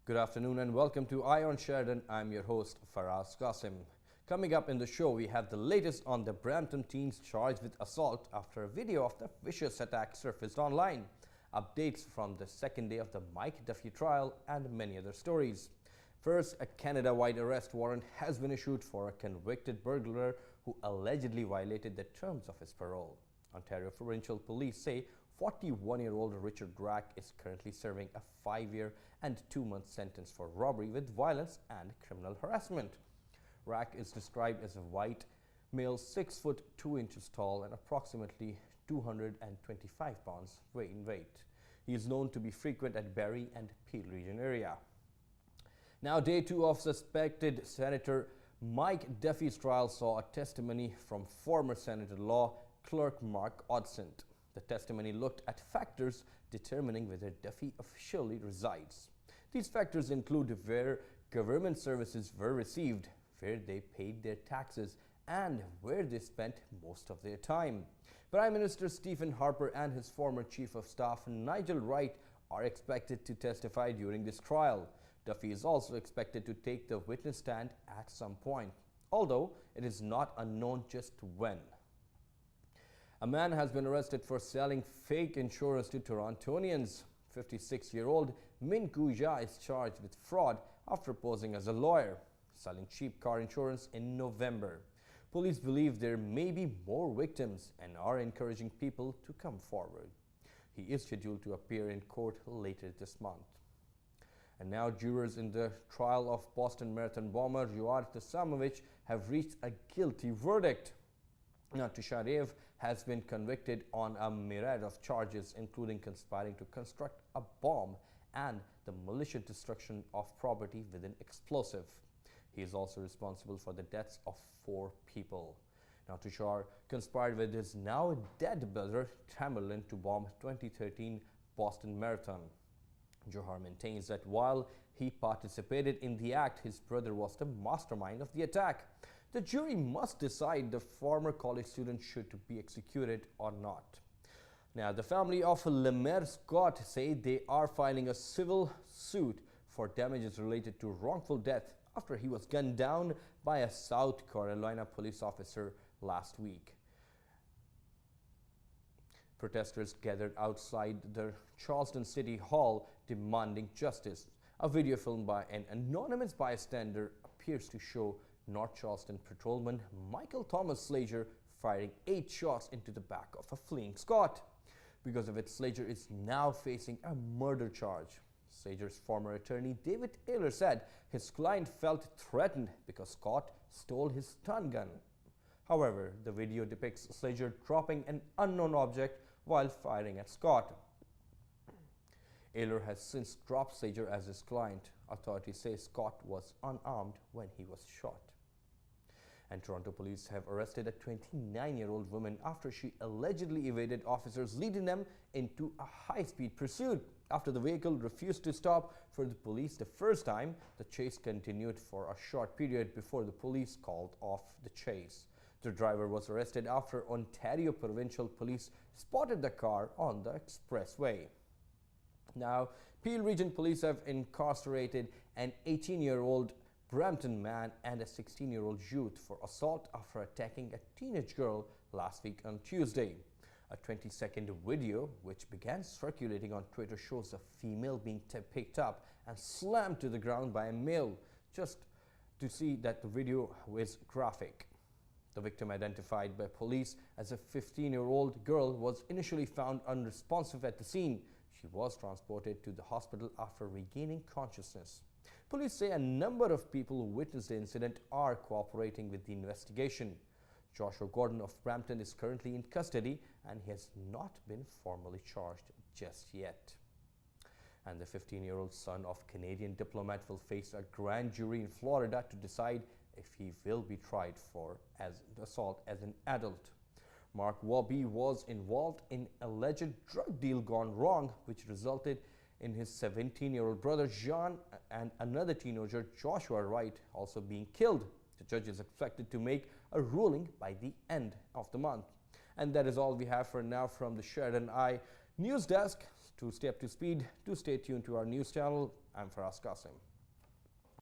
Good afternoon and welcome to Eye on Sheridan. I'm your host Faraz Qasim. Coming up in the show, we have the latest on the Brampton teens charged with assault after a video of the vicious attack surfaced online, updates from the second day of the Mike Duffy trial, and many other stories. First, a Canada-wide arrest warrant has been issued for a convicted burglar who allegedly violated the terms of his parole. Ontario Provincial Police say 41-year-old Richard Rack is currently serving a 5-year and 2-month sentence for robbery with violence and criminal harassment. Rack is described as a white male 6 foot 2 inches tall and approximately 225 pounds in weight. He is known to be frequent at Barrie and Peel region area. Now, day 2 of suspected Senator Mike Duffy's trial saw a testimony from former Senator Law Clerk Mark Odsent. The testimony looked at factors determining whether Duffy officially resides. These factors include where government services were received, where they paid their taxes, and where they spent most of their time. Prime Minister Stephen Harper and his former Chief of Staff Nigel Wright are expected to testify during this trial. Duffy is also expected to take the witness stand at some point, although it is not unknown just when. A man has been arrested for selling fake insurance to Torontonians. 56-year-old Min Koo Jia is charged with fraud after posing as a lawyer, selling cheap car insurance in November. Police believe there may be more victims and are encouraging people to come forward. He is scheduled to appear in court later this month. And now jurors in the trial of Boston Marathon bomber Yuar Tasamovich have reached a guilty verdict. Now, Tusharev has been convicted on a myriad of charges, including conspiring to construct a bomb and the malicious destruction of property with an explosive. He is also responsible for the deaths of 4 people. Now, Tushar conspired with his now dead brother Tamerlan to bomb 2013 Boston Marathon. Johar maintains that while he participated in the act, his brother was the mastermind of the attack. The jury must decide the former college student should be executed or not. Now, the family of Lemaire Scott say they are filing a civil suit for damages related to wrongful death after he was gunned down by a South Carolina police officer last week. Protesters gathered outside the Charleston City Hall demanding justice. A video filmed by an anonymous bystander appears to show North Charleston patrolman Michael Thomas Slager firing 8 shots into the back of a fleeing Scott. Because of it, Slager is now facing a murder charge. Slager's former attorney David Taylor said his client felt threatened because Scott stole his stun gun. However, the video depicts Slager dropping an unknown object while firing at Scott. Taylor has since dropped Slager as his client. Authorities say Scott was unarmed when he was shot. And Toronto police have arrested a 29-year-old woman after she allegedly evaded officers, leading them into a high-speed pursuit. After the vehicle refused to stop for the police the first time, the chase continued for a short period before the police called off the chase. The driver was arrested after Ontario Provincial Police spotted the car on the expressway. Now, Peel Region Police have incarcerated an 18-year-old Brampton man and a 16-year-old youth for assault after attacking a teenage girl last week on Tuesday. A 20-second video, which began circulating on Twitter, shows a female being picked up and slammed to the ground by a male. Just to see that the video is graphic. The victim, identified by police as a 15-year-old girl, was initially found unresponsive at the scene. She was transported to the hospital after regaining consciousness. Police say a number of people who witnessed the incident are cooperating with the investigation. Joshua Gordon of Brampton is currently in custody and he has not been formally charged just yet. And the 15-year-old son of Canadian diplomat will face a grand jury in Florida to decide if he will be tried for assault as an adult. Mark Wabi was involved in alleged drug deal gone wrong, which resulted in his 17-year-old brother Jean and another teenager Joshua Wright also being killed. The judge is expected to make a ruling by the end of the month. And that is all we have for now from the Sheridan Eye News Desk. To stay up to speed, to stay tuned to our news channel. I'm Faraz Qasim.